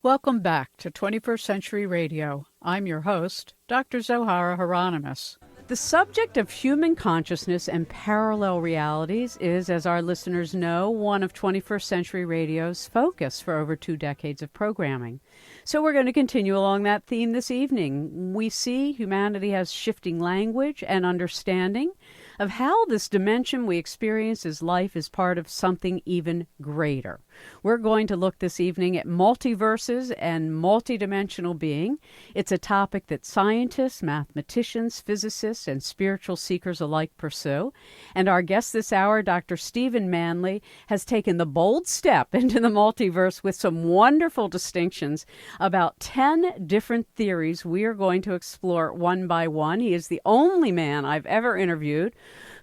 Welcome back to 21st Century Radio. I'm your host, Dr. Zohara Hieronimus. The subject of human consciousness and parallel realities is, as our listeners know, one of 21st Century Radio's focus for over 2 decades of programming. So we're going to continue along that theme this evening. We see humanity has shifting language and understanding of how this dimension we experience as life is part of something even greater. We're going to look this evening at multiverses and multidimensional being. It's a topic that scientists, mathematicians, physicists, and spiritual seekers alike pursue. And our guest this hour, Dr. Stephen Manley, has taken the bold step into the multiverse with some wonderful distinctions about 10 different theories we are going to explore one by one. He is the only man I've ever interviewed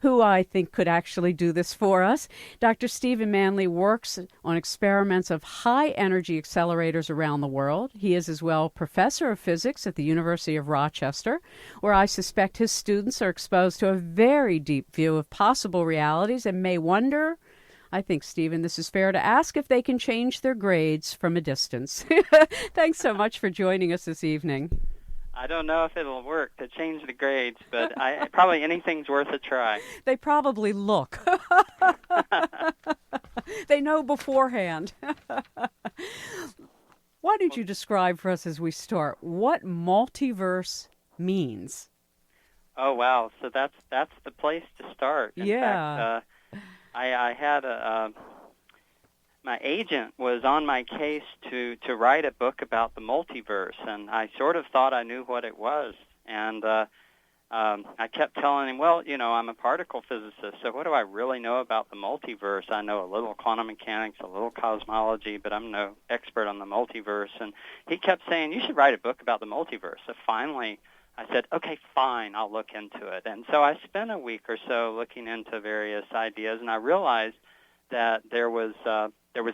who I think could actually do this for us. Dr. Stephen Manley works on experiments of high-energy accelerators around the world. He is as well professor of physics at the University of Rochester, where I suspect his students are exposed to a very deep view of possible realities and may wonder, I think, Stephen, this is fair to ask, if they can change their grades from a distance. Thanks so much for joining us this evening. I don't know if it'll work to change the grades, but probably anything's worth a try. They probably look. They know beforehand. Why don't you describe for us as we start what multiverse means? Oh, wow. So that's the place to start. In fact, I had my agent was on my case to write a book about the multiverse, and I sort of thought I knew what it was. And I kept telling him, well, I'm a particle physicist, so what do I really know about the multiverse? I know a little quantum mechanics, a little cosmology, but I'm no expert on the multiverse. And he kept saying, you should write a book about the multiverse. So finally, I said, okay, fine, I'll look into it. And so I spent a week or so looking into various ideas, and I realized that there was a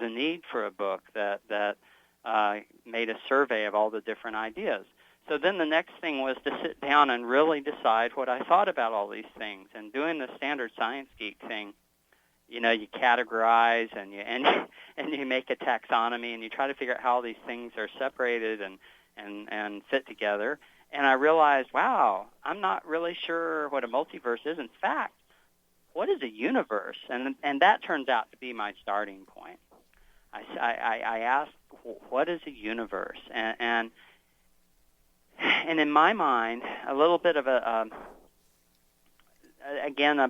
need for a book that made a survey of all the different ideas. So then the next thing was to sit down and really decide what I thought about all these things. And doing the standard science geek thing, you categorize and you make a taxonomy and you try to figure out how all these things are separated and fit together. And I realized, wow, I'm not really sure what a multiverse is. In fact, what is a universe? And that turns out to be my starting point. I asked, what is a universe? And in my mind, a little bit of a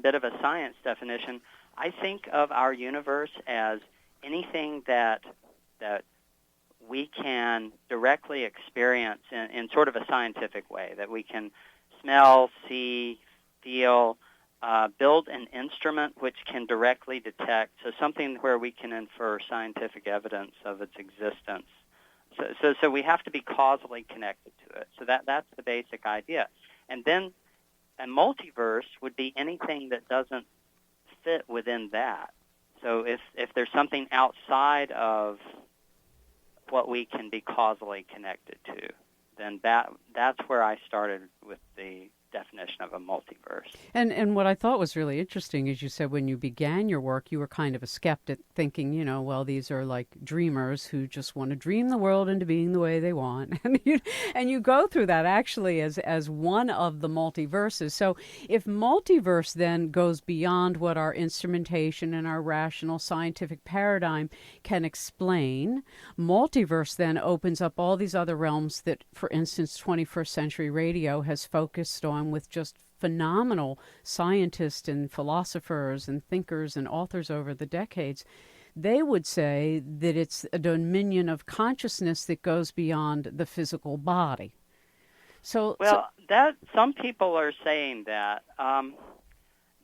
bit of a science definition. I think of our universe as anything that we can directly experience in sort of a scientific way, that we can smell, see, feel, build an instrument which can directly detect, so something where we can infer scientific evidence of its existence. So we have to be causally connected to it. So that's the basic idea. And then a multiverse would be anything that doesn't fit within that. So if there's something outside of what we can be causally connected to, then that's where I started with the definition of a multiverse. And what I thought was really interesting is you said when you began your work, you were kind of a skeptic, thinking, well, these are like dreamers who just want to dream the world into being the way they want. And you go through that actually as one of the multiverses. So if multiverse then goes beyond what our instrumentation and our rational scientific paradigm can explain, multiverse then opens up all these other realms that, for instance, 21st Century Radio has focused on with just phenomenal scientists and philosophers and thinkers and authors over the decades. They would say that it's a dominion of consciousness that goes beyond the physical body. That some people are saying that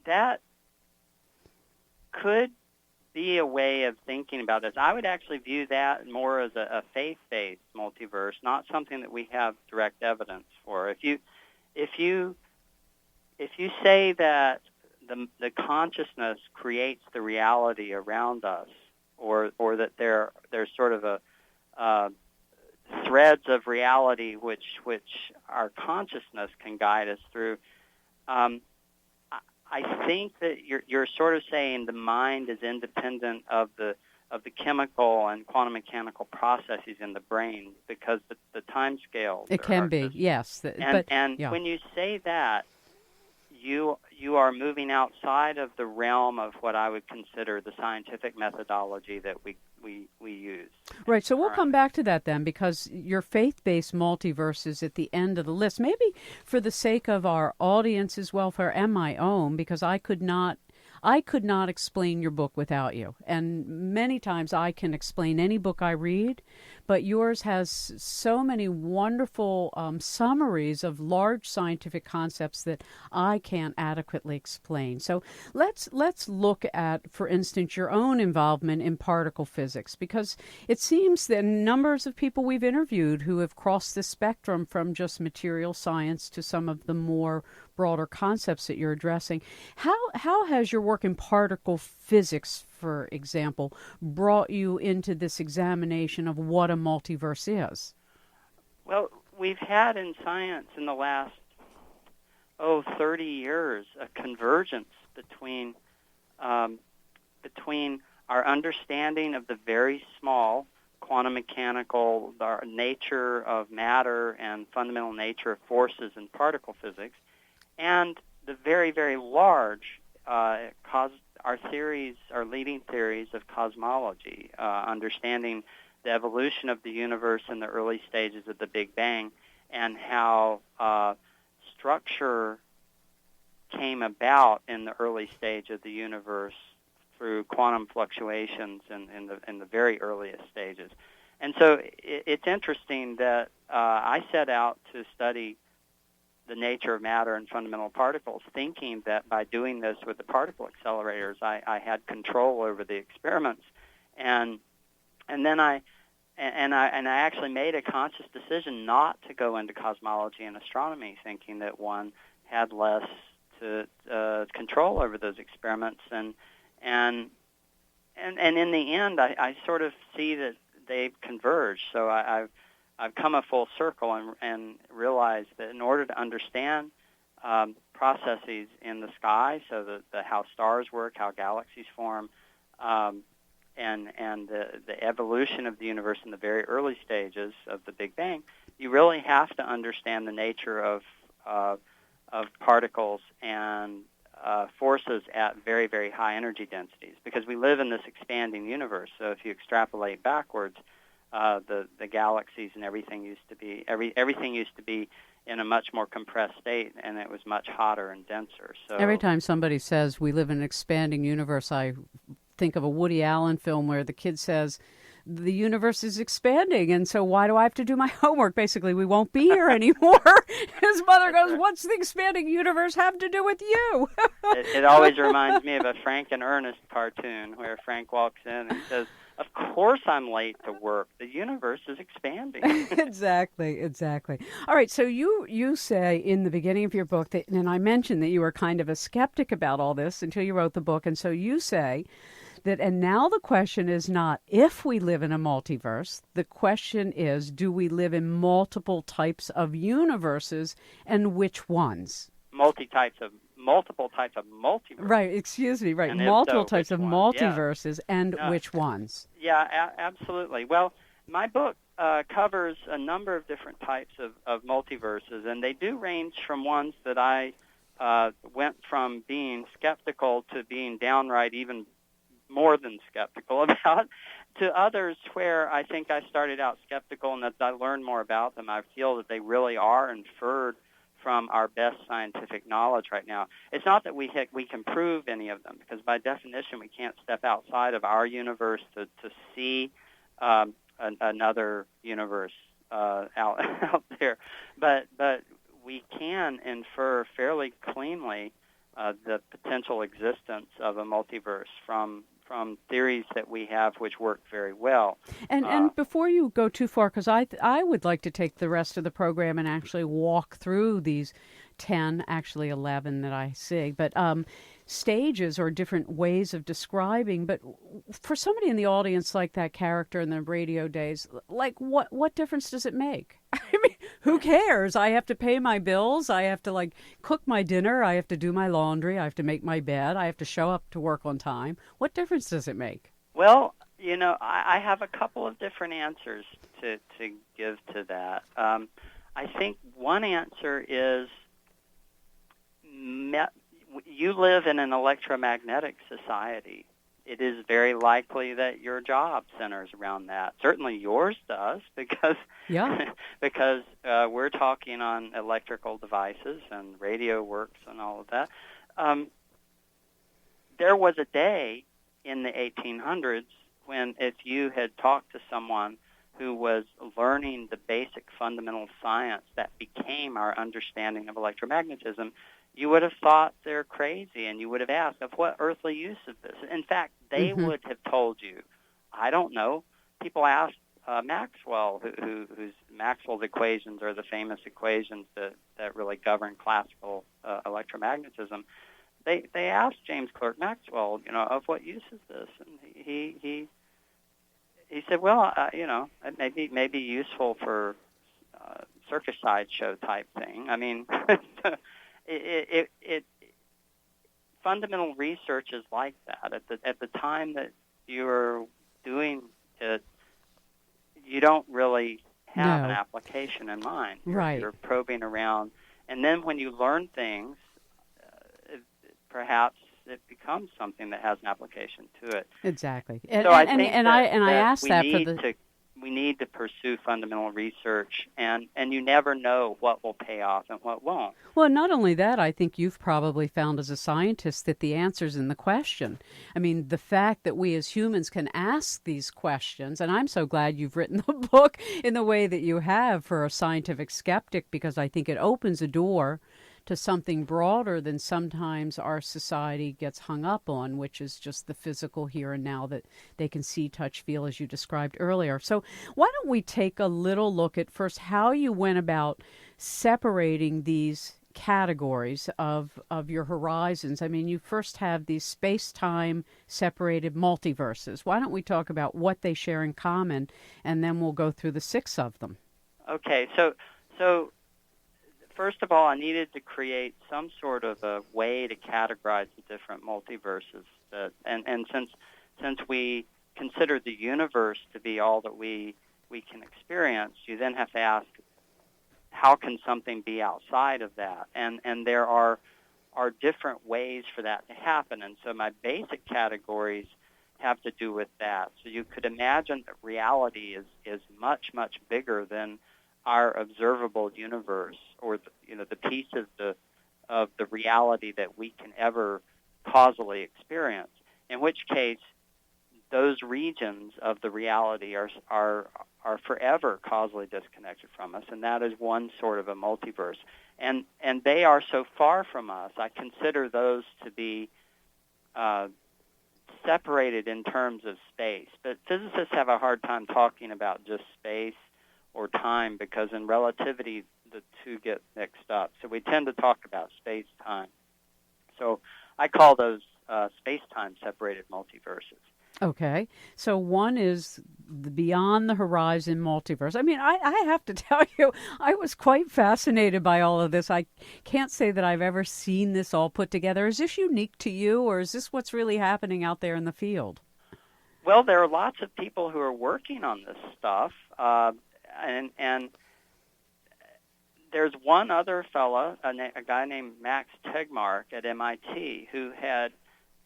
that could be a way of thinking about this. I would actually view that more as a faith-based multiverse, not something that we have direct evidence for. If you say that the consciousness creates the reality around us, or that there's sort of a threads of reality which our consciousness can guide us through, I think that you're sort of saying the mind is independent of the the chemical and quantum mechanical processes in the brain, because the time scales. It can be, yes. When you say that, you are moving outside of the realm of what I would consider the scientific methodology that we use. Right, so we'll come back to that then, because your faith-based multiverse is at the end of the list. Maybe for the sake of our audience's welfare and my own, because I could not explain your book without you. And many times I can explain any book I read, but yours has so many wonderful summaries of large scientific concepts that I can't adequately explain. So let's look at, for instance, your own involvement in particle physics, because it seems that numbers of people we've interviewed who have crossed the spectrum from just material science to some of the more broader concepts that you're addressing. How has your work in particle physics, for example, brought you into this examination of what a multiverse is? Well, we've had in science in the last 30 years a convergence between our understanding of the very small quantum mechanical nature of matter and fundamental nature of forces in particle physics, and the very, very large our leading theories of cosmology, understanding the evolution of the universe in the early stages of the Big Bang, and how structure came about in the early stage of the universe through quantum fluctuations in the very earliest stages. And so it's interesting that I set out to study the nature of matter and fundamental particles, thinking that by doing this with the particle accelerators, I had control over the experiments, and then I actually made a conscious decision not to go into cosmology and astronomy, thinking that one had less to control over those experiments, and in the end, I sort of see that they've converged. So I've come a full circle and realized that in order to understand processes in the sky, so how stars work, how galaxies form, and the evolution of the universe in the very early stages of the Big Bang, you really have to understand the nature of particles and forces at very, very high energy densities, because we live in this expanding universe. So if you extrapolate backwards, the galaxies and everything used to be in a much more compressed state, and it was much hotter and denser. So every time somebody says we live in an expanding universe, I think of a Woody Allen film where the kid says the universe is expanding, and so why do I have to do my homework? Basically, we won't be here anymore. His mother goes, "What's the expanding universe have to do with you?" It always reminds me of a Frank and Ernest cartoon where Frank walks in and says, "Of course I'm late to work. The universe is expanding." Exactly. All right, so you say in the beginning of your book, that, and I mentioned that you were kind of a skeptic about all this until you wrote the book, and so you say that, and now the question is not if we live in a multiverse, the question is, do we live in multiple types of universes, and which ones? Multiple types of multiverses. Right, excuse me, right. And Multiple types of multiverses, yeah. And which ones? Yeah, absolutely. Well, my book covers a number of different types of multiverses, and they do range from ones that I went from being skeptical to being downright even more than skeptical about, to others where I think I started out skeptical, and as I learned more about them, I feel that they really are inferred from our best scientific knowledge right now. It's not that we can prove any of them, because by definition we can't step outside of our universe to see another universe out there, but we can infer fairly cleanly the potential existence of a multiverse from theories that we have which work very well. And before you go too far, because I would like to take the rest of the program and actually walk through these 10, actually 11 that I see, but stages or different ways of describing. But for somebody in the audience like that character in the radio days, like what difference does it make? I mean, who cares? I have to pay my bills. I have to cook my dinner. I have to do my laundry. I have to make my bed. I have to show up to work on time. What difference does it make? Well, I have a couple of different answers to give to that. I think one answer is you live in an electromagnetic society. It is very likely that your job centers around that. Certainly yours does, because Yeah. because we're talking on electrical devices and radio works and all of that. There was a day in the 1800s when if you had talked to someone who was learning the basic fundamental science that became our understanding of electromagnetism, you would have thought they're crazy, and you would have asked, of what earthly use is this? In fact, they would have told you, I don't know. People asked Maxwell, whose Maxwell's equations are the famous equations that really govern classical electromagnetism. They asked James Clerk Maxwell, of what use is this? And he said, well, it may be useful for circus sideshow type thing. I mean, it fundamental research is like that. At the time that you're doing it, you don't really have an application in mind. You're probing around, and then when you learn things, perhaps it becomes something that has an application to it. Exactly. So I think I asked that we need to pursue fundamental research, and you never know what will pay off and what won't. Well, not only that, I think you've probably found as a scientist that the answer's in the question. I mean, the fact that we as humans can ask these questions, and I'm so glad you've written the book in the way that you have for a scientific skeptic, because I think it opens a door to something broader than sometimes our society gets hung up on, which is just the physical here and now that they can see, touch, feel, as you described earlier. So why don't we take a little look at first how you went about separating these categories of your horizons. I mean, you first have these space-time separated multiverses. Why don't we talk about what they share in common, and then we'll go through the 6 of them. Okay, so first of all, I needed to create some sort of a way to categorize the different multiverses. And since we consider the universe to be all that we can experience, you then have to ask, how can something be outside of that? And there are different ways for that to happen. And so my basic categories have to do with that. So you could imagine that reality is much, much bigger than our observable universe, or the pieces of the reality that we can ever causally experience. In which case, those regions of the reality are forever causally disconnected from us, and that is one sort of a multiverse. And they are so far from us. I consider those to be separated in terms of space. But physicists have a hard time talking about just space or time, because in relativity the two get mixed up. So we tend to talk about space-time. So I call those space-time separated multiverses. Okay, so one is the beyond the horizon multiverse. I mean, I have to tell you, I was quite fascinated by all of this. I can't say that I've ever seen this all put together. Is this unique to you, or is this what's really happening out there in the field? Well, there are lots of people who are working on this stuff, and there's one other fella, a guy named Max Tegmark at MIT, who had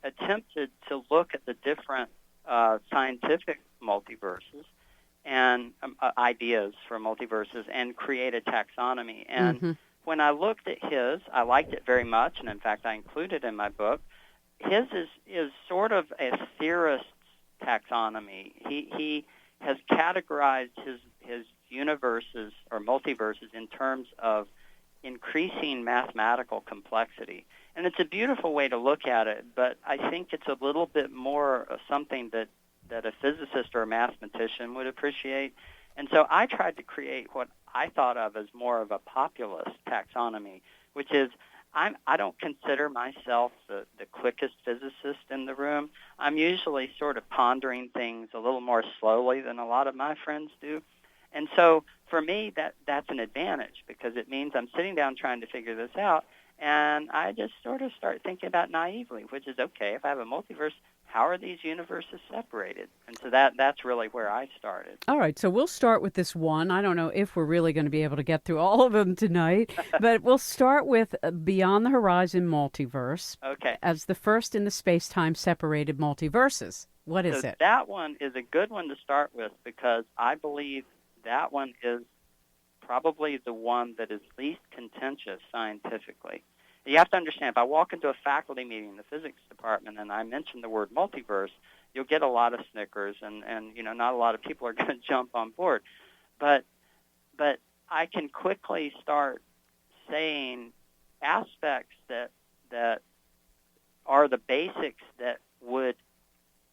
attempted to look at the different scientific multiverses and ideas for multiverses and create a taxonomy. And when I looked at his, I liked it very much, and in fact I included it in my book. His is sort of a theorist's taxonomy. He has categorized his universes or multiverses in terms of increasing mathematical complexity. And it's a beautiful way to look at it, but I think it's a little bit more of something that a physicist or a mathematician would appreciate. And so I tried to create what I thought of as more of a populist taxonomy, which is I don't consider myself the quickest physicist in the room. I'm usually sort of pondering things a little more slowly than a lot of my friends do. And so for me, that's an advantage, because it means I'm sitting down trying to figure this out, and I just sort of start thinking about naively, which is, okay, if I have a multiverse, how are these universes separated? And so that's really where I started. All right, so we'll start with this one. I don't know if we're really going to be able to get through all of them tonight, but we'll start with Beyond the Horizon Multiverse Okay. as the first in the space-time separated multiverses. What is it? That one is a good one to start with because I believe that one is probably the one that is least contentious scientifically. You have to understand, if I walk into a faculty meeting in the physics department and I mention the word multiverse, you'll get a lot of snickers, and not a lot of people are going to jump on board. But I can quickly start saying aspects that are the basics that would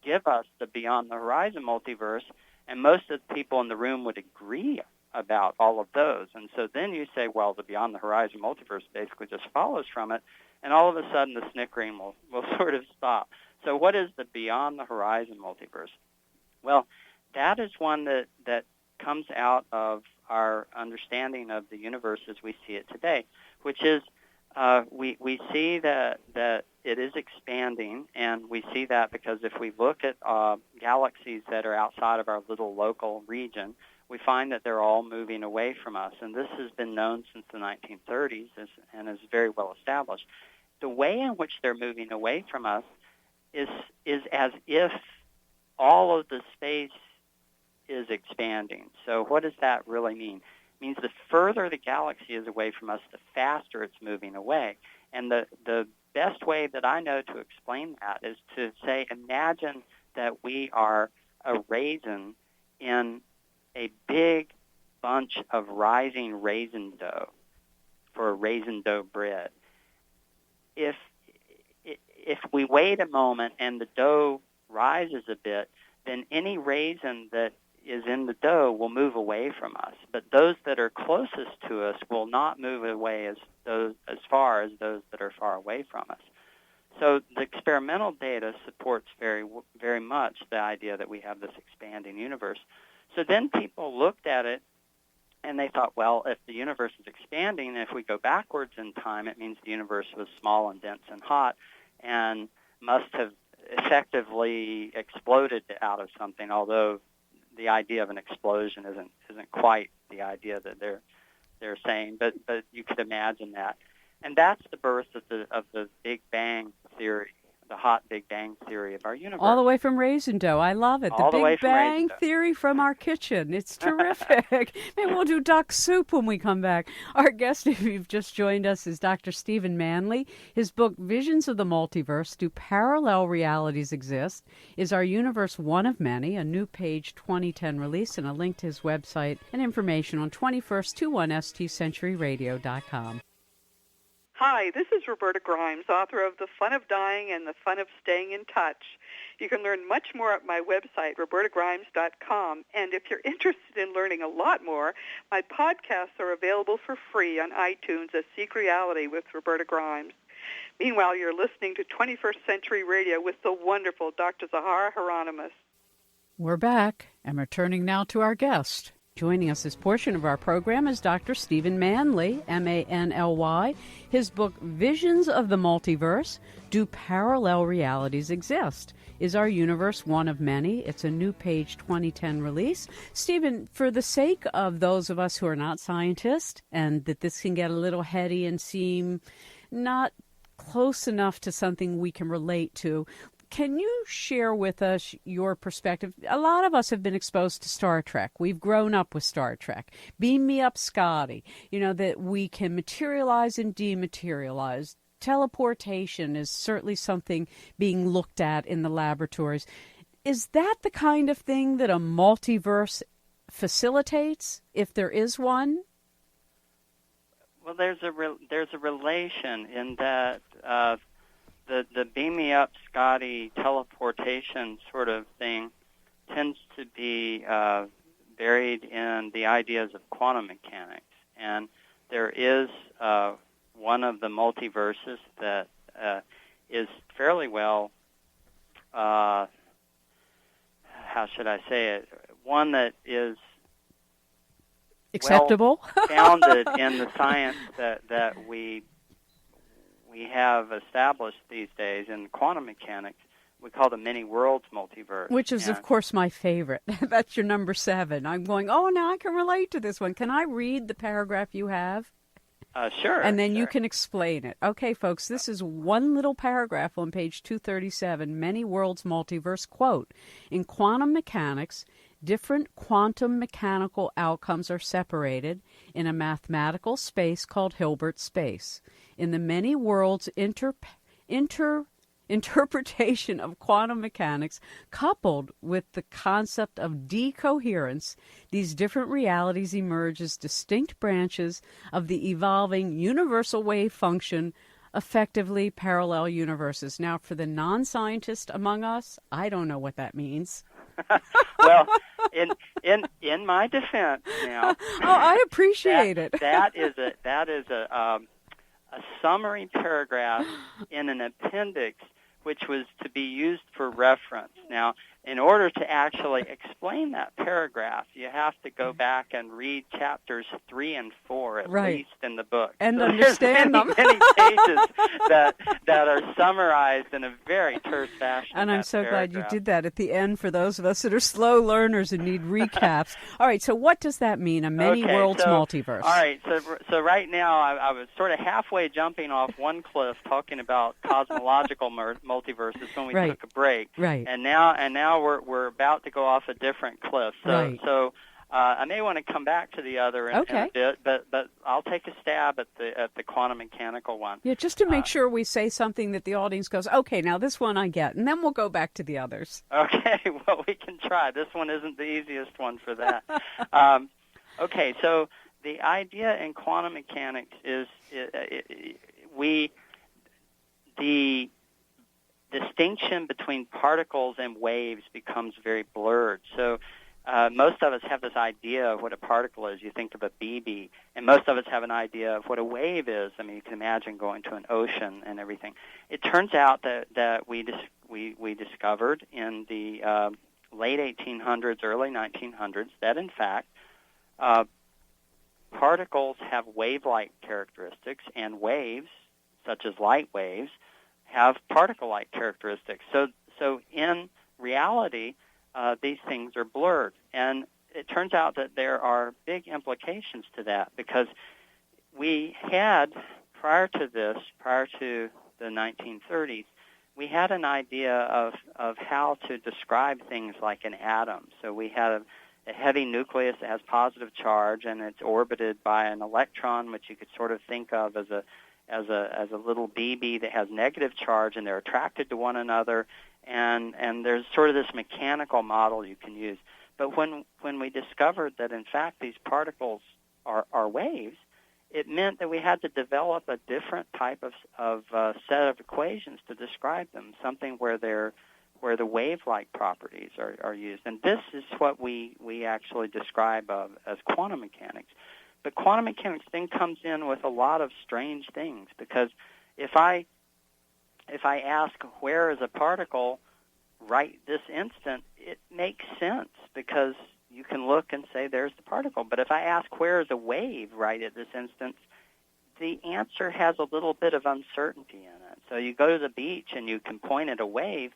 give us the Beyond the Horizon multiverse, and most of the people in the room would agree about all of those. And so then you say, well, the Beyond the Horizon multiverse basically just follows from it, and all of a sudden the snickering will sort of stop. So what is the Beyond the Horizon multiverse? Well, that is one that comes out of our understanding of the universe as we see it today, which is we see that it is expanding, and we see that because if we look at galaxies that are outside of our little local region, we find that they're all moving away from us, and this has been known since the 1930s and is very well established. The way in which they're moving away from us is as if all of the space is expanding. So what does that really mean? It means the further the galaxy is away from us, the faster it's moving away. And the best way that I know to explain that is to say, imagine that we are a raisin in a big bunch of rising raisin dough for a raisin dough bread. If we wait a moment and the dough rises a bit, then any raisin that is in the dough will move away from us. But those that are closest to us will not move away as far as those that are far away from us. So the experimental data supports very, very much the idea that we have this expanding universe. So then people looked at it and they thought, well, if the universe is expanding, if we go backwards in time, it means the universe was small and dense and hot and must have effectively exploded out of something, although the idea of an explosion isn't quite the idea that they're saying, but you could imagine that. And that's the birth of the Big Bang theory, the hot Big Bang theory of our universe. All the way from raisin dough. I love it. All the the way Big from Bang raisin dough. theory from our kitchen. It's terrific. Maybe we'll do duck soup when we come back. Our guest, if you've just joined us, is Dr. Stephen Manley. His book, Visions of the Multiverse, Do Parallel Realities Exist? Is Our Universe One of Many? A new page 2010 release, and a link to his website and information on 21st21stcenturyradio.com. Hi, this is Roberta Grimes, author of The Fun of Dying and The Fun of Staying in Touch. You can learn much more at my website, robertagrimes.com. And if you're interested in learning a lot more, my podcasts are available for free on iTunes as Seek Reality with Roberta Grimes. Meanwhile, you're listening to 21st Century Radio with the wonderful Dr. Zohara Hieronimus. We're back and returning now to our guest. Joining us this portion of our program is Dr. Stephen Manley, M-A-N-L-Y. His book, Visions of the Multiverse, Do Parallel Realities Exist? Is Our Universe One of Many? It's a new page 2010 release. Stephen, for the sake of those of us who are not scientists, and that this can get a little heady and seem not close enough to something we can relate to, can you share with us your perspective? A lot of us have been exposed to Star Trek. We've grown up with Star Trek. Beam me up, Scotty. You know, that we can materialize and dematerialize. Teleportation is certainly something being looked at in the laboratories. Is that the kind of thing that a multiverse facilitates, if there is one? Well, there's a relation in that the beam me up, Scotty teleportation sort of thing tends to be buried in the ideas of quantum mechanics. And there is one of the multiverses that is fairly well, how should I say it, one that is acceptable, well founded in the science that we have established these days in quantum mechanics, we call the many worlds multiverse. Which is, of course, my favorite. That's your number 7. I'm going, oh, now I can relate to this one. Can I read the paragraph you have? Sure. And then sure. you can explain it. Okay, folks, this is one little paragraph on page 237, Many Worlds Multiverse. Quote, in quantum mechanics, different quantum mechanical outcomes are separated in a mathematical space called Hilbert space. In the many worlds interpretation of quantum mechanics, coupled with the concept of decoherence, these different realities emerge as distinct branches of the evolving universal wave function, effectively parallel universes. Now, for the non-scientist among us, I don't know what that means. Well, in my defense now, I appreciate it. That is a summary paragraph in an appendix which was to be used for reference. Now, in order to actually explain that paragraph, you have to go back and read chapters 3 and 4 at least in the book. And so understand there's many pages that are summarized in a very terse fashion. And I'm so glad you did that at the end for those of us that are slow learners and need recaps. All right, so what does that mean, a many worlds multiverse? All right, so right now I was sort of halfway jumping off one cliff talking about cosmological multiverses when we took a break. Right. And now we're about to go off a different cliff. So I may want to come back to the other in a bit, but I'll take a stab at the quantum mechanical one. Yeah, just to make sure we say something that the audience goes, okay, now this one I get, and then we'll go back to the others. Okay, well, we can try. This one isn't the easiest one for that. Okay, so the idea in quantum mechanics is the distinction between particles and waves becomes very blurred. So most of us have this idea of what a particle is. You think of a BB, and most of us have an idea of what a wave is. I mean, you can imagine going to an ocean and everything. It turns out that we discovered in the late 1800s, early 1900s, that in fact particles have wave-like characteristics, and waves, such as light waves, have particle-like characteristics. So in reality, these things are blurred. And it turns out that there are big implications to that, because we had, prior to the 1930s, we had an idea of how to describe things like an atom. So we had a heavy nucleus that has positive charge, and it's orbited by an electron, which you could sort of think of as a little BB that has negative charge, and they're attracted to one another, and there's sort of this mechanical model you can use. But when we discovered that in fact these particles are waves, it meant that we had to develop a different type of set of equations to describe them, something where the wave-like properties are used. And this is what we actually describe as quantum mechanics. But quantum mechanics then comes in with a lot of strange things, because if I ask where is a particle right this instant, it makes sense because you can look and say there's the particle. But if I ask where is a wave right at this instant, the answer has a little bit of uncertainty in it. So you go to the beach and you can point at a wave,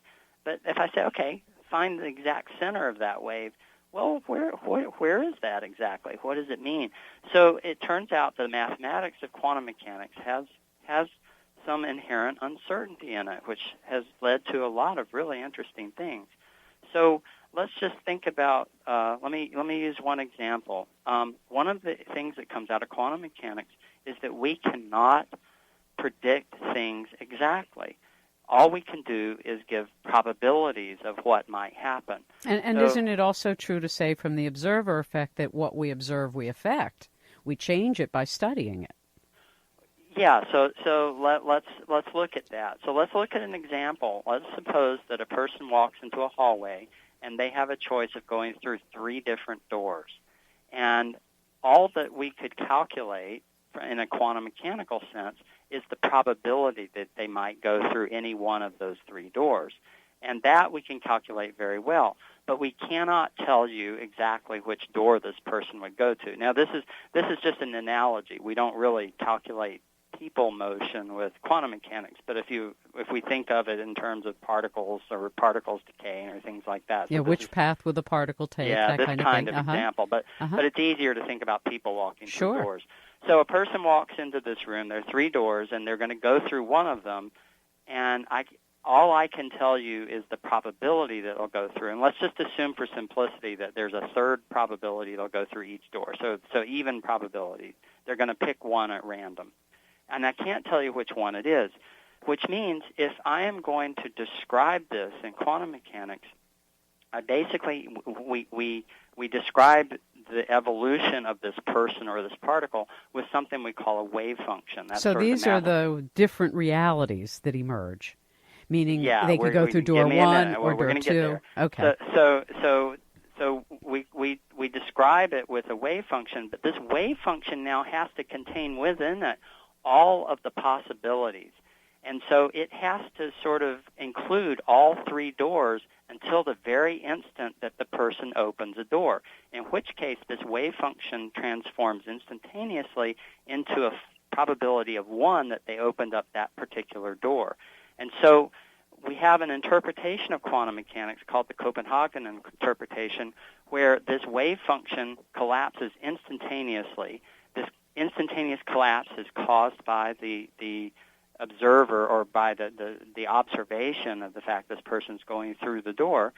but if I say, okay, find the exact center of that wave, well, where is that exactly? What does it mean? So it turns out the mathematics of quantum mechanics has some inherent uncertainty in it, which has led to a lot of really interesting things. So let's just think about. Let me use one example. One of the things that comes out of quantum mechanics is that we cannot predict things exactly. All we can do is give probabilities of what might happen. And so, isn't it also true to say from the observer effect that what we observe we affect? We change it by studying it. Yeah, so let's look at that. So let's look at an example. Let's suppose that a person walks into a hallway and they have a choice of going through 3 different doors. And all that we could calculate in a quantum mechanical sense is the probability that they might go through any one of those 3 doors. And that we can calculate very well. But we cannot tell you exactly which door this person would go to. Now, this is just an analogy. We don't really calculate people motion with quantum mechanics, but if we think of it in terms of particles or particles decaying or things like that. Yeah, so which path will the particle take? Yeah, that this kind of thing. example, but it's easier to think about people walking Sure. through doors. So a person walks into this room. There are 3 doors, and they're going to go through one of them, and all I can tell you is the probability that it'll go through. And let's just assume for simplicity that there's a third probability they'll go through each door. So even probability. They're going to pick one at random. And I can't tell you which one it is, which means if I am going to describe this in quantum mechanics, I basically, we describe the evolution of this person or this particle with something we call a wave function. That's so these are the different realities that emerge, meaning they could go through door 1 or door 2. Okay. So we describe it with a wave function, but this wave function now has to contain within it all of the possibilities. And so it has to sort of include all 3 doors until the very instant that the person opens a door, in which case this wave function transforms instantaneously into a probability of 1 that they opened up that particular door. And so we have an interpretation of quantum mechanics called the Copenhagen interpretation, where this wave function collapses instantaneously. This instantaneous collapse is caused by the observer or by the observation of the fact this person's going through the door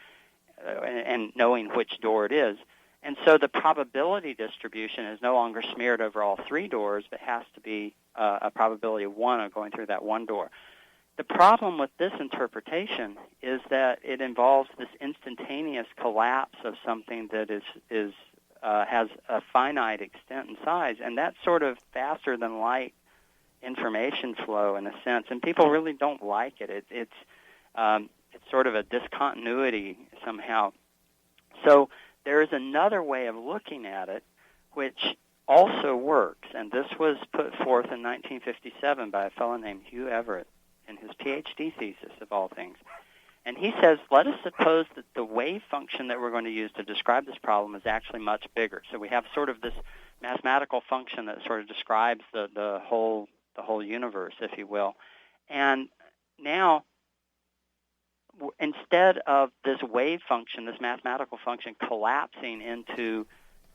and knowing which door it is. And so the probability distribution is no longer smeared over all 3 doors, but has to be a probability of 1 of going through that one door. The problem with this interpretation is that it involves this instantaneous collapse of something that has a finite extent and size, and that's sort of faster than light information flow in a sense, and people really don't like it. It's sort of a discontinuity somehow. So there is another way of looking at it, which also works, and this was put forth in 1957 by a fellow named Hugh Everett in his PhD thesis, of all things. And he says, let us suppose that the wave function that we're going to use to describe this problem is actually much bigger. So we have sort of this mathematical function that sort of describes the whole universe, if you will. And now, instead of this wave function, this mathematical function collapsing into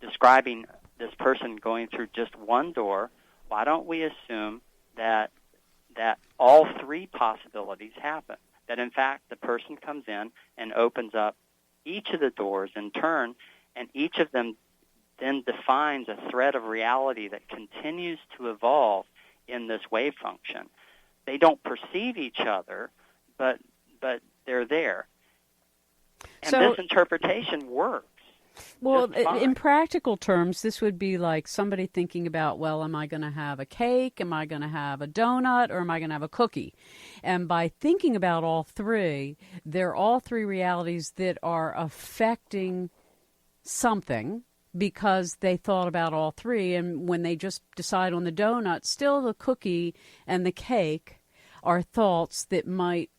describing this person going through just one door, why don't we assume that all 3 possibilities happen? That, in fact, the person comes in and opens up each of the doors in turn, and each of them then defines a thread of reality that continues to evolve in this wave function. They don't perceive each other, but they're there. And so, this interpretation works. Well, in practical terms, this would be like somebody thinking about, well, am I going to have a cake, am I going to have a donut, or am I going to have a cookie? And by thinking about all 3, they're all 3 realities that are affecting something, because they thought about all 3, and when they just decide on the donut, still the cookie and the cake are thoughts that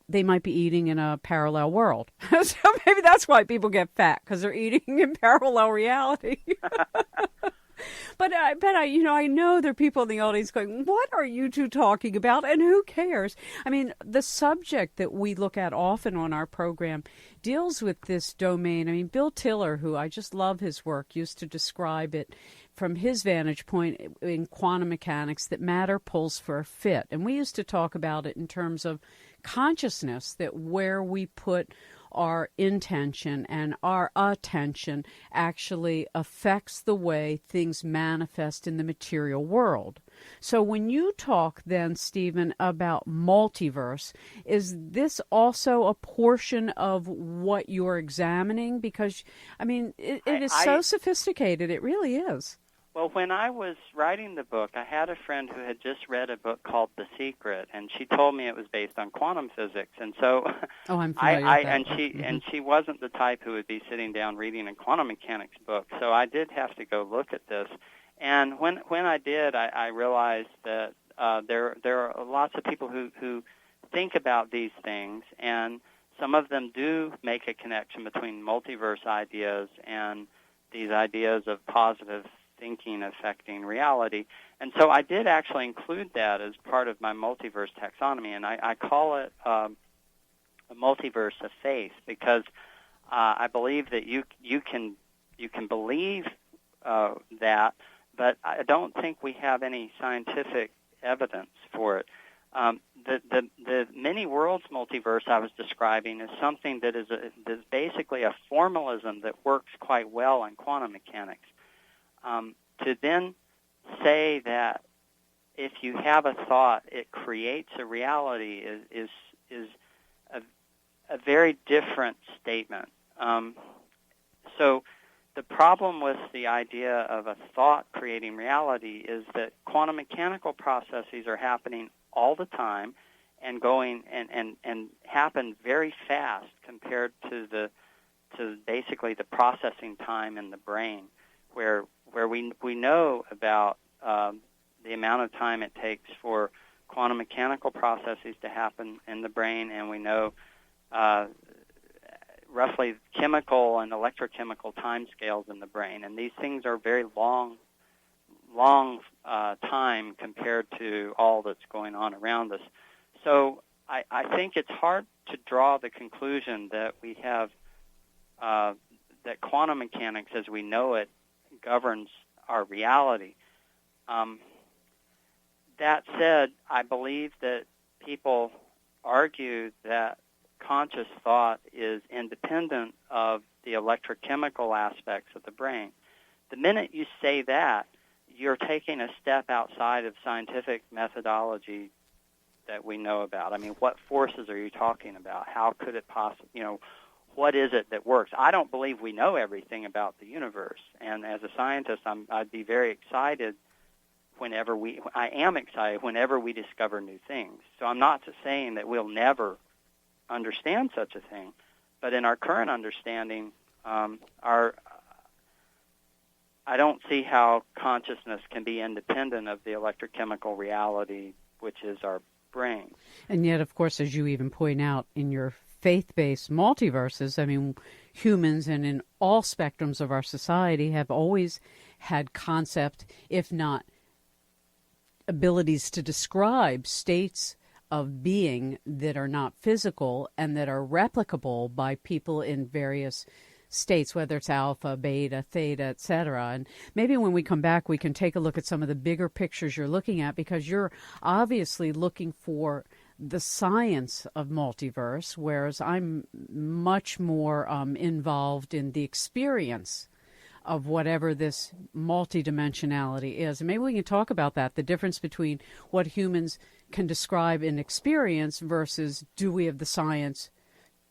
they might be eating in a parallel world. So maybe that's why people get fat, because they're eating in parallel reality. But I know there are people in the audience going, what are you two talking about, and who cares? I mean, the subject that we look at often on our program deals with this domain. I mean, Bill Tiller, who I just love his work, used to describe it from his vantage point in quantum mechanics that matter pulls for a fit. And we used to talk about it in terms of consciousness, that where we put our intention and our attention actually affects the way things manifest in the material world. So when you talk then, Stephen, about multiverse, is this also a portion of what you're examining? Because, I mean, it is so sophisticated. It really is. Well, when I was writing the book, I had a friend who had just read a book called The Secret, and she told me it was based on quantum physics. And so, I'm familiar with that. And she wasn't the type who would be sitting down reading a quantum mechanics book. So I did have to go look at this. And when I did, I realized that there are lots of people who think about these things, and some of them do make a connection between multiverse ideas and these ideas of positive thinking affecting reality. And so I did actually include that as part of my multiverse taxonomy, and I call it a multiverse of faith because I believe that you can believe that, but I don't think we have any scientific evidence for it. The many worlds multiverse I was describing is something that is basically a formalism that works quite well in quantum mechanics. To then say that if you have a thought, it creates a reality is a very different statement. So the problem with the idea of a thought creating reality is that quantum mechanical processes are happening all the time and going and happen very fast compared to basically the processing time in the brain, where we know about the amount of time it takes for quantum mechanical processes to happen in the brain, and we know roughly chemical and electrochemical timescales in the brain, and these things are very long time compared to all that's going on around us. So I think it's hard to draw the conclusion that we have that quantum mechanics as we know it governs our reality. That said, I believe that people argue that conscious thought is independent of the electrochemical aspects of the brain. The minute you say that, you're taking a step outside of scientific methodology that we know about. I mean, what forces are you talking about? How could it possibly, what is it that works? I don't believe we know everything about the universe. And as a scientist, I'd be very excited I am excited whenever we discover new things. So I'm not saying that we'll never understand such a thing, but in our current understanding, I don't see how consciousness can be independent of the electrochemical reality, which is our brain. And yet, of course, as you even point out in your faith-based multiverses, I mean, humans and in all spectrums of our society have always had concept, if not abilities to describe states of being that are not physical and that are replicable by people in various states, whether it's alpha, beta, theta, etc. And maybe when we come back, we can take a look at some of the bigger pictures you're looking at, because you're obviously looking for the science of multiverse, whereas I'm much more involved in the experience of whatever this multidimensionality is. And maybe we can talk about that, the difference between what humans can describe in experience versus do we have the science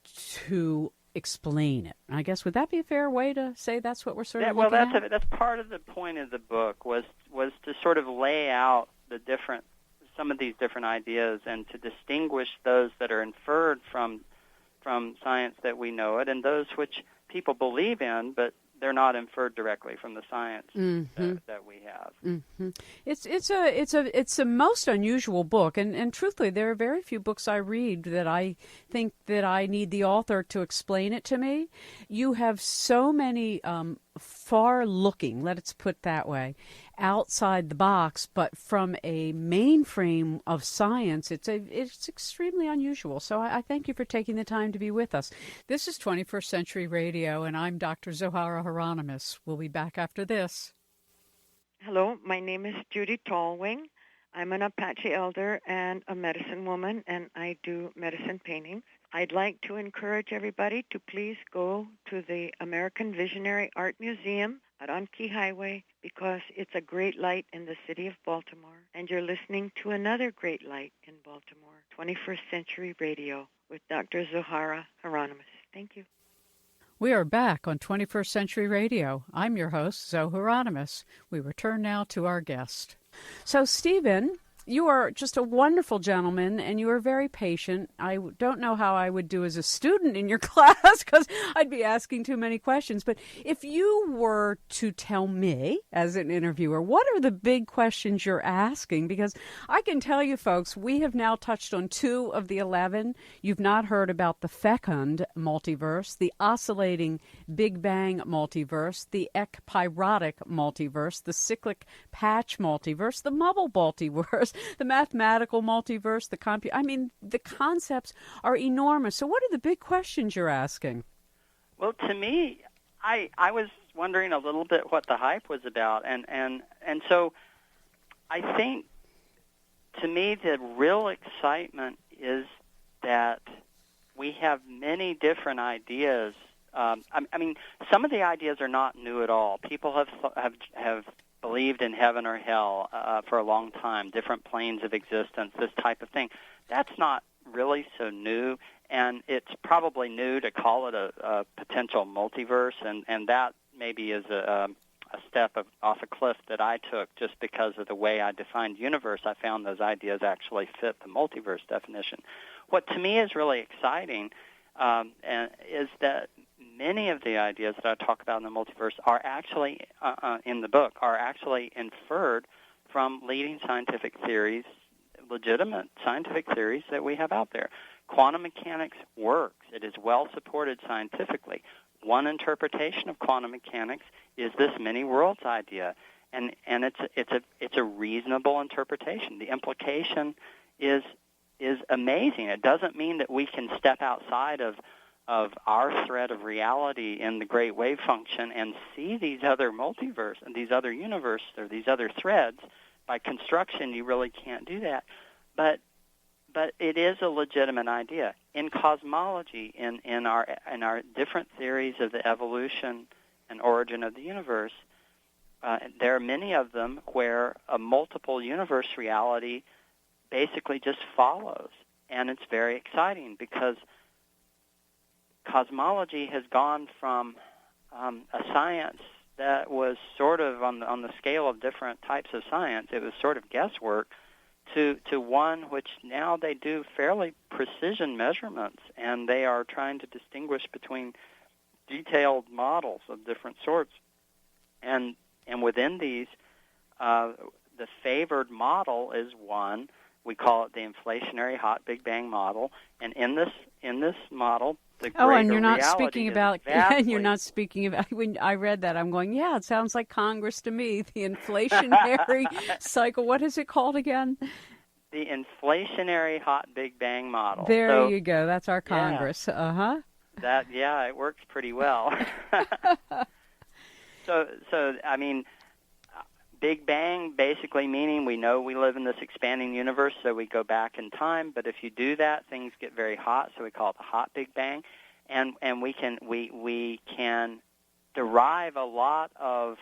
to explain it. I guess, would that be a fair way to say that's what we're sort of looking at? That's part of the point of the book was to sort of lay out some of these different ideas and to distinguish those that are inferred from science that we know it and those which people believe in, but they're not inferred directly from the science that we have. Mm-hmm. It's a most unusual book, and truthfully, there are very few books I read that I think that I need the author to explain it to me. You have so many far-looking, let's put that way, outside the box, but from a mainframe of science, it's extremely unusual. So I thank you for taking the time to be with us. This is 21st Century Radio, and I'm Dr. Zohara Hieronimus. We'll be back after this. Hello, my name is Judy Tallwing. I'm an Apache elder and a medicine woman, and I do medicine paintings. I'd like to encourage everybody to please go to the American Visionary Art Museum at On Key Highway, because it's a great light in the city of Baltimore, and you're listening to another great light in Baltimore, 21st Century Radio with Dr. Zohara Hieronimus. Thank you. We are back on 21st Century Radio. I'm your host, Zoe Hieronimus. We return now to our guest. So, Stephen, You are just a wonderful gentleman, and you are very patient. I don't know how I would do as a student in your class because I'd be asking too many questions. But if you were to tell me as an interviewer, what are the big questions you're asking? Because I can tell you, folks, we have now touched on 2 of the 11. You've not heard about the fecund multiverse, the oscillating Big Bang multiverse, the ekpyrotic multiverse, the cyclic patch multiverse, the mubble multiverse, the mathematical multiverse, the concepts are enormous. So what are the big questions you're asking? Well, to me, I was wondering a little bit what the hype was about, and so I think, to me, the real excitement is that we have many different ideas. Some of the ideas are not new at all. People have believed in heaven or hell for a long time, different planes of existence, this type of thing. That's not really so new, and it's probably new to call it a potential multiverse, and that maybe is a step off a cliff that I took just because of the way I defined universe. I found those ideas actually fit the multiverse definition. What to me is really exciting is that many of the ideas that I talk about in the multiverse are actually, in the book, are actually inferred from leading scientific theories, legitimate scientific theories that we have out there. Quantum mechanics works. It is well supported scientifically. One interpretation of quantum mechanics is this many worlds idea, and it's a reasonable interpretation. The implication is amazing. It doesn't mean that we can step outside of our thread of reality in the great wave function and see these other multiverse and these other universe or these other threads. By construction, you really can't do that. But it is a legitimate idea. In cosmology, in our different theories of the evolution and origin of the universe, there are many of them where a multiple universe reality basically just follows. And it's very exciting because cosmology has gone from a science that was sort of on the scale of different types of science. It was sort of guesswork to one which now they do fairly precision measurements, and they are trying to distinguish between detailed models of different sorts. And within these, the favored model is one. We call it the inflationary hot Big Bang model, and in this model, the greater and you're not speaking about. Vastly, you're not speaking about. When I read that, I'm going, yeah, it sounds like Congress to me. The inflationary cycle. What is it called again? The inflationary hot Big Bang model. There you go. That's our Congress. Yeah. It works pretty well. So I mean, Big Bang basically meaning we know we live in this expanding universe, so we go back in time. But if you do that, things get very hot, so we call it the hot Big Bang, and we can derive a lot of.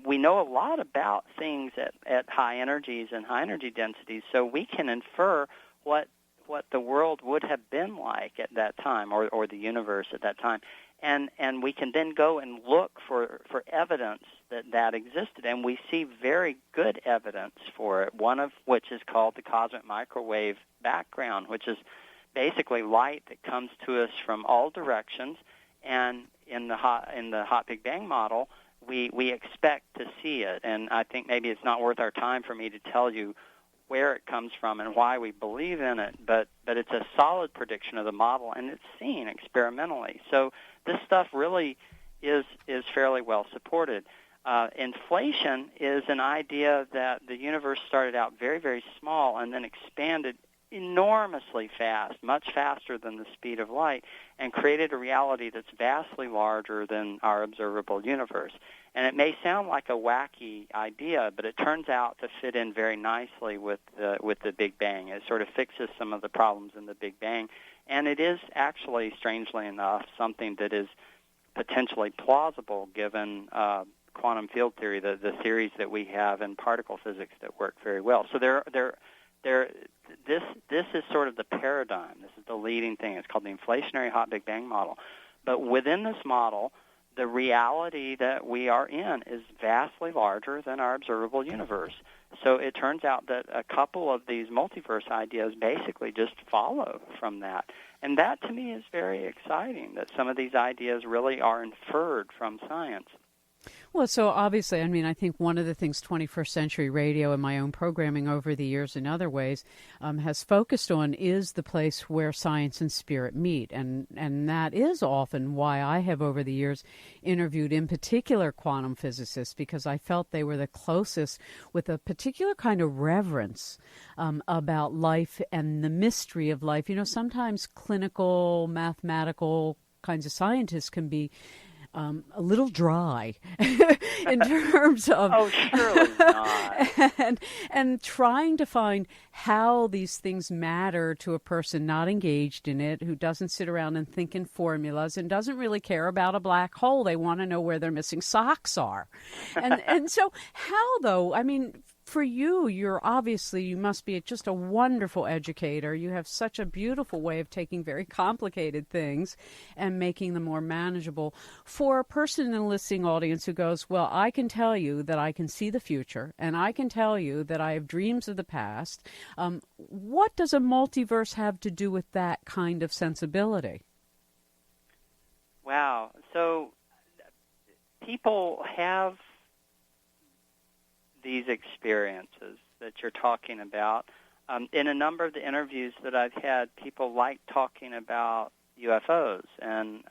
We know a lot about things at high energies and high energy densities, so we can infer what the world would have been like at that time, or the universe at that time. And we can then go and look for evidence that existed, and we see very good evidence for it, one of which is called the cosmic microwave background, which is basically light that comes to us from all directions, and in the hot Big Bang model, we expect to see it. And I think maybe it's not worth our time for me to tell you where it comes from and why we believe in it, but it's a solid prediction of the model, and it's seen experimentally. So this stuff really is fairly well supported. Inflation is an idea that the universe started out very, very small and then expanded enormously fast, much faster than the speed of light, and created a reality that's vastly larger than our observable universe. And it may sound like a wacky idea, but it turns out to fit in very nicely with the Big Bang. It sort of fixes some of the problems in the Big Bang, and it is actually, strangely enough, something that is potentially plausible given quantum field theory, the theories that we have in particle physics that work very well. So this is sort of the paradigm. This is the leading thing. It's called the inflationary hot Big Bang model. But within this model, the reality that we are in is vastly larger than our observable universe. So it turns out that a couple of these multiverse ideas basically just follow from that. And that, to me, is very exciting, that some of these ideas really are inferred from science. Well, so obviously, I mean, I think one of the things 21st Century Radio and my own programming over the years in other ways has focused on is the place where science and spirit meet. And that is often why I have over the years interviewed in particular quantum physicists, because I felt they were the closest with a particular kind of reverence about life and the mystery of life. You know, sometimes clinical, mathematical kinds of scientists can be a little dry in terms of surely not. and trying to find how these things matter to a person not engaged in it, who doesn't sit around and think in formulas and doesn't really care about a black hole. They want to know where their missing socks are. And so how, though, I mean, for you, you must be just a wonderful educator. You have such a beautiful way of taking very complicated things and making them more manageable. For a person in the listening audience who goes, well, I can tell you that I can see the future, and I can tell you that I have dreams of the past. What does a multiverse have to do with that kind of sensibility? Wow. So people have these experiences that you're talking about. In a number of the interviews that I've had, people like talking about UFOs and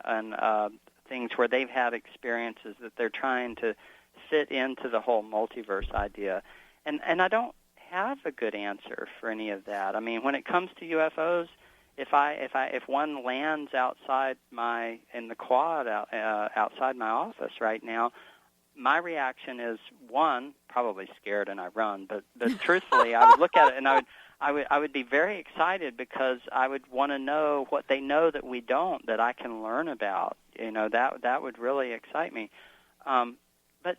things where they've had experiences that they're trying to fit into the whole multiverse idea. And I don't have a good answer for any of that. I mean, when it comes to UFOs, if one lands outside in the quad outside my office right now, my reaction is, one, probably scared and I run, but truthfully, I would look at it and I would be very excited because I would want to know what they know that we don't, that I can learn about. You know, that would really excite me. But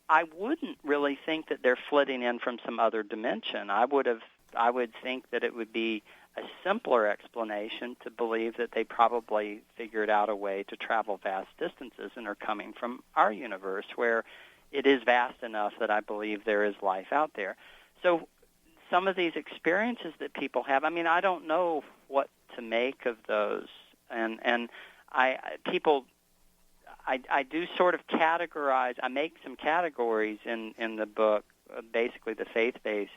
I wouldn't really think that they're flitting in from some other dimension. I would think that it would be a simpler explanation to believe that they probably figured out a way to travel vast distances and are coming from our universe, where it is vast enough that I believe there is life out there. So some of these experiences that people have, I mean, I don't know what to make of those. And I do sort of categorize, I make some categories in the book, basically the faith-based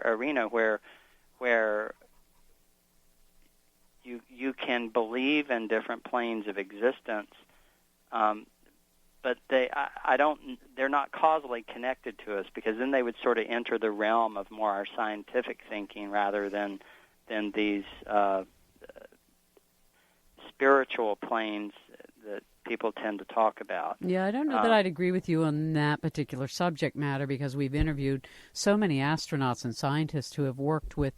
arena, where you can believe in different planes of existence, but they're not causally connected to us, because then they would sort of enter the realm of more our scientific thinking rather than these spiritual planes that people tend to talk about. Yeah, I don't know that I'd agree with you on that particular subject matter, because we've interviewed so many astronauts and scientists who have worked with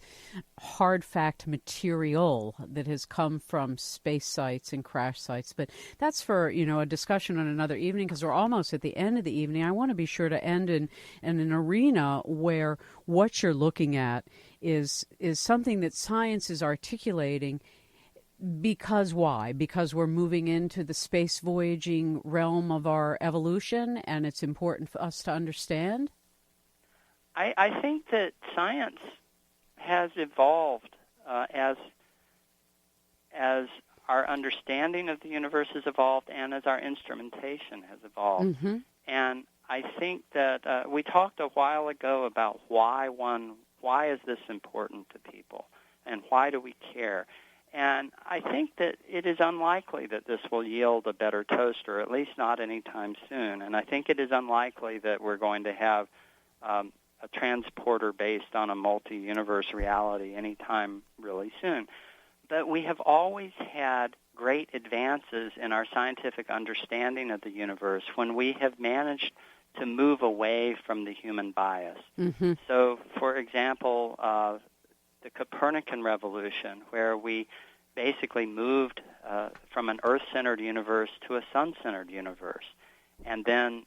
hard fact material that has come from space sites and crash sites. But that's for, a discussion on another evening, because we're almost at the end of the evening. I want to be sure to end in an arena where what you're looking at is something that science is articulating. Because why? Because we're moving into the space voyaging realm of our evolution, and it's important for us to understand? I think that science has evolved as our understanding of the universe has evolved and as our instrumentation has evolved. Mm-hmm. And I think that we talked a while ago about why is this important to people, and why do we care? And I think that it is unlikely that this will yield a better toaster, at least not anytime soon. And I think it is unlikely that we're going to have a transporter based on a multi-universe reality anytime really soon. But we have always had great advances in our scientific understanding of the universe when we have managed to move away from the human bias. Mm-hmm. So, for example, the Copernican revolution, where we basically moved from an Earth-centered universe to a sun-centered universe. And then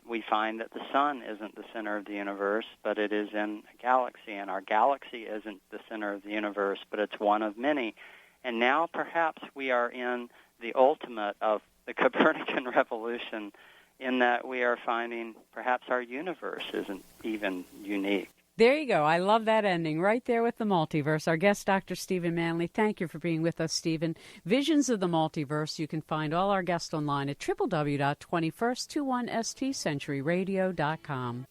we find that the sun isn't the center of the universe, but it is in a galaxy. And our galaxy isn't the center of the universe, but it's one of many. And now perhaps we are in the ultimate of the Copernican revolution, in that we are finding perhaps our universe isn't even unique. There you go. I love that ending right there with the multiverse. Our guest, Dr. Stephen Manley. Thank you for being with us, Stephen. Visions of the Multiverse. You can find all our guests online at www.21st21stcenturyradio.com.